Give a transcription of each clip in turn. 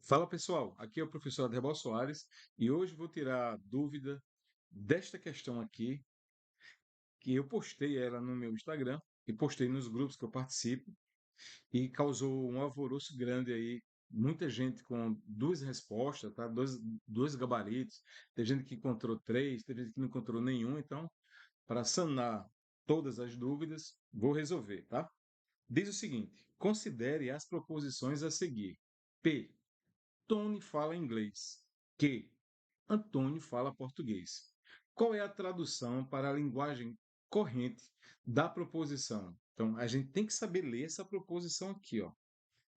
Fala pessoal, aqui é o professor Adherbal Soares e hoje vou tirar a dúvida desta questão aqui, que eu postei ela no meu Instagram e postei nos grupos que eu participo e causou um alvoroço grande aí, muita gente com duas respostas, tá? Dois gabaritos, tem gente que encontrou três, tem gente que não encontrou nenhum, então para sanar todas as dúvidas, vou resolver, tá? Diz o seguinte: considere as proposições a seguir. P. Tony fala inglês. Q. Antônio fala português. Qual é a tradução para a linguagem corrente da proposição? Então, a gente tem que saber ler essa proposição aqui, ó.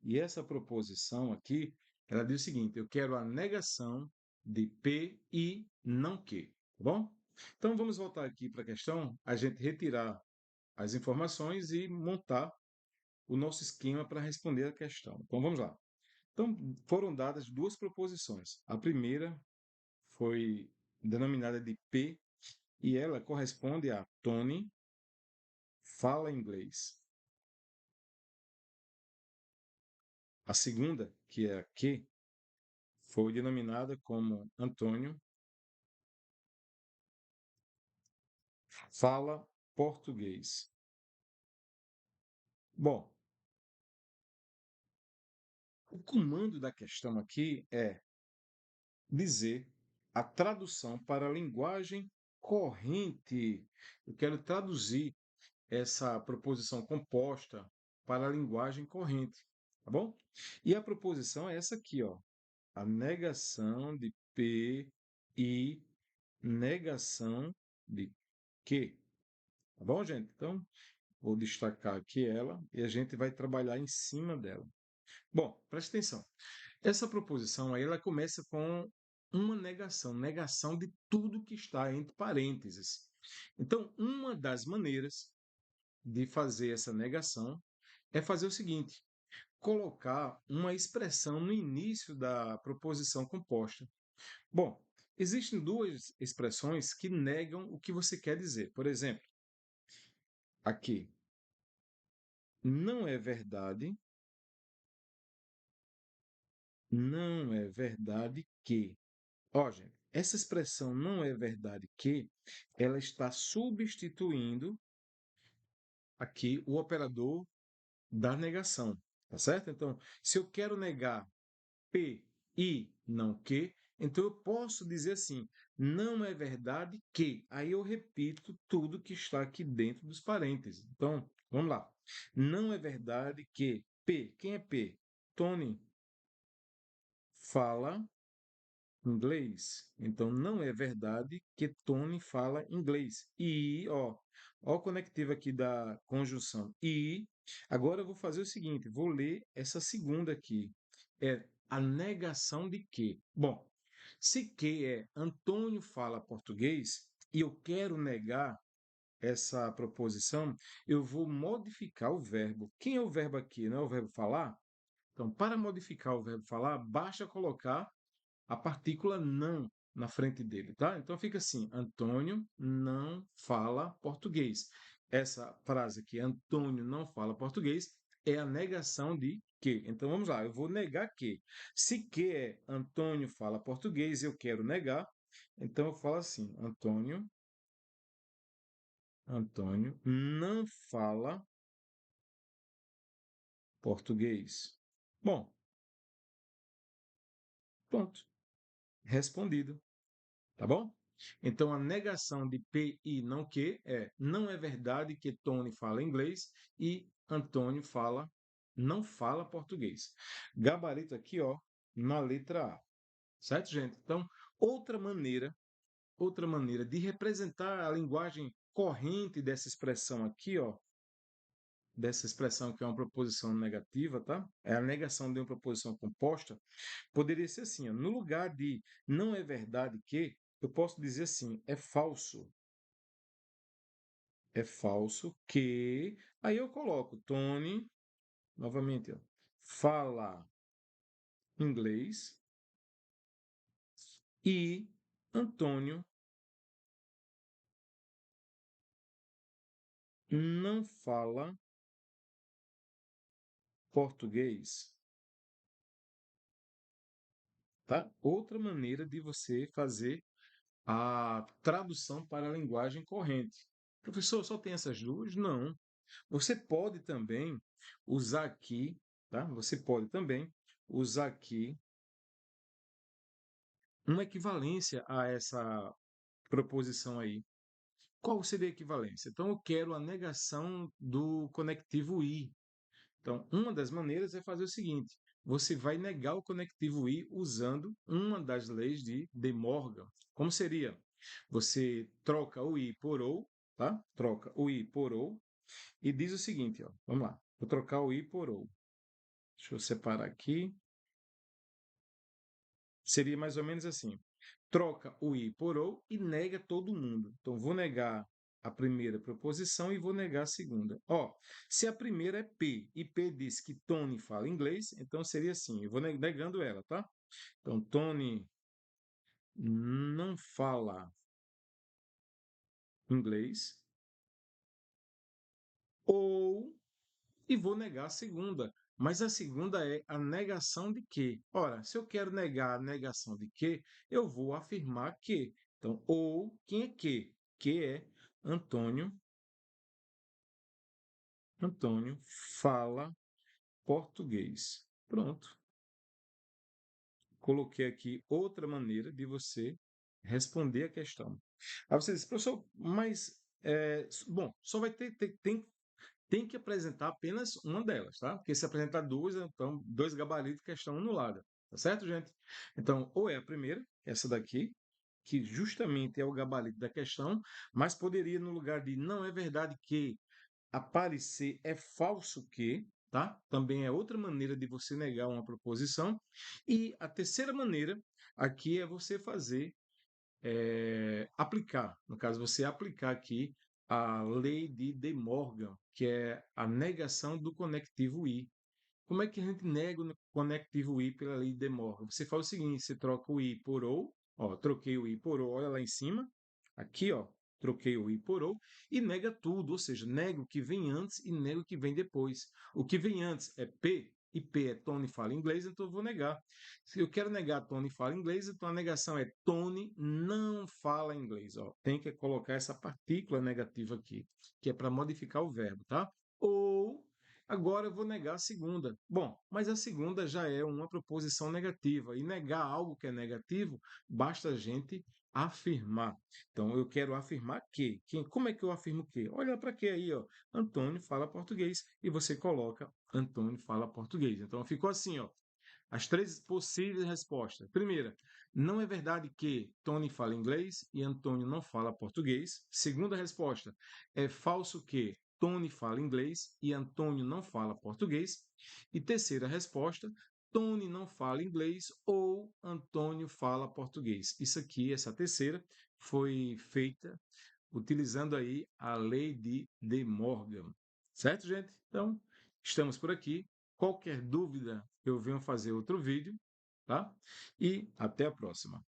E essa proposição aqui, ela diz o seguinte: eu quero a negação de P e não Q, tá bom? Então, vamos voltar aqui para a questão, a gente retirar as informações e montar o nosso esquema para responder a questão. Então, vamos lá. Então, foram dadas duas proposições. A primeira foi denominada de P e ela corresponde a Tony fala inglês. A segunda, que é a Q, foi denominada como Antônio fala português. Bom, o comando da questão aqui é dizer a tradução para a linguagem corrente. Eu quero traduzir essa proposição composta para a linguagem corrente, tá bom? E a proposição é essa aqui, ó. A negação de P e negação de Q. Tá bom, gente? Então, vou destacar aqui ela e a gente vai trabalhar em cima dela. Bom, preste atenção. Essa proposição aí, ela começa com uma negação, negação de tudo que está entre parênteses. Então, uma das maneiras de fazer essa negação é fazer o seguinte: colocar uma expressão no início da proposição composta. Bom, existem duas expressões que negam o que você quer dizer. Por exemplo, aqui, não é verdade, não é verdade que. Ó, gente, essa expressão não é verdade que, ela está substituindo aqui o operador da negação, tá certo? Então, se eu quero negar P e não que, então eu posso dizer assim, não é verdade que. Aí eu repito tudo que está aqui dentro dos parênteses. Então, vamos lá. Não é verdade que P, quem é P? Tony fala inglês. Então, não é verdade que Tony fala inglês. E, ó o conectivo aqui da conjunção. E, agora eu vou fazer o seguinte, vou ler essa segunda aqui. É a negação de que. Bom, se que é Antônio fala português e eu quero negar essa proposição, eu vou modificar o verbo. Quem é o verbo aqui? Não é o verbo falar? Então, para modificar o verbo falar, basta colocar a partícula não na frente dele, tá? Então fica assim: Antônio não fala português. Essa frase aqui, Antônio não fala português, é a negação de que. Então vamos lá, eu vou negar que. Se que é Antônio fala português, eu quero negar, então eu falo assim: Antônio não fala português. Bom, pronto, respondido. Tá bom? Então, a negação de P e não que é: não é verdade que Tony fala inglês e Antônio não fala português. Gabarito aqui, ó, na letra A. Certo, gente? Então, outra maneira de representar a linguagem corrente dessa expressão aqui, ó, dessa expressão que é uma proposição negativa, tá? É a negação de uma proposição composta. Poderia ser assim, ó, no lugar de não é verdade que, eu posso dizer assim, é falso. É falso que. Aí eu coloco Tony, novamente, ó, fala inglês e Antônio não fala português. tá? Outra maneira de você fazer a tradução para a linguagem corrente. Professor, só tem essas duas? Não. Você pode também usar aqui, tá? Você pode também usar aqui uma equivalência a essa proposição aí. Qual seria a equivalência? Então, eu quero a negação do conectivo i. Então, uma das maneiras é fazer o seguinte: você vai negar o conectivo i usando uma das leis de Morgan. Como seria? Você troca o i por ou, tá? Troca o i por ou e diz o seguinte, ó. Vamos lá. Vou trocar o i por ou. Deixa eu separar aqui. Seria mais ou menos assim: troca o i por ou e nega todo mundo. Então, vou negar a primeira proposição e vou negar a segunda. Ó, se a primeira é P e P diz que Tony fala inglês, então seria assim: eu vou negando ela, tá? Então, Tony não fala inglês, ou e vou negar a segunda. Mas a segunda é a negação de quê? Ora, se eu quero negar a negação de quê, eu vou afirmar que. Então, ou quem é que? Que é Antônio. Antônio fala português. Pronto. Coloquei aqui outra maneira de você responder a questão. Aí você diz, professor, mas bom, só vai tem que apresentar apenas uma delas, tá? Porque se apresentar duas, então dois gabaritos de questão anulada. Tá certo, gente? Então, ou é a primeira, essa daqui, que justamente é o gabarito da questão, mas poderia, no lugar de não é verdade que aparecer é falso que, tá? Também é outra maneira de você negar uma proposição. E a terceira maneira aqui é você fazer aplicar, no caso, você aplicar aqui a lei de De Morgan, que é a negação do conectivo i. Como é que a gente nega o conectivo i pela lei de De Morgan? Você faz o seguinte, você troca o i por ou, ó, troquei o i por ou, olha lá em cima, aqui, ó, troquei o i por ou, e nega tudo, ou seja, nega o que vem antes e nega o que vem depois. O que vem antes é P, e P é Tony fala inglês, então eu vou negar. Se eu quero negar Tony fala inglês, então a negação é Tony não fala inglês. Ó. Tem que colocar essa partícula negativa aqui, que é para modificar o verbo, tá? Ou agora eu vou negar a segunda. Bom, mas a segunda já é uma proposição negativa. E negar algo que é negativo, basta a gente afirmar. Então, eu quero afirmar que. Como é que eu afirmo que? Olha para que aí, ó. Antônio fala português. E você coloca Antônio fala português. Então, ficou assim, ó. As três possíveis respostas. Primeira, não é verdade que Tony fala inglês e Antônio não fala português. Segunda resposta, é falso que Tony fala inglês e Antônio não fala português. E terceira resposta, Tony não fala inglês ou Antônio fala português. Isso aqui, essa terceira, foi feita utilizando aí a lei de Morgan. Certo, gente? Então, estamos por aqui. Qualquer dúvida, eu venho fazer outro vídeo, tá? E até a próxima.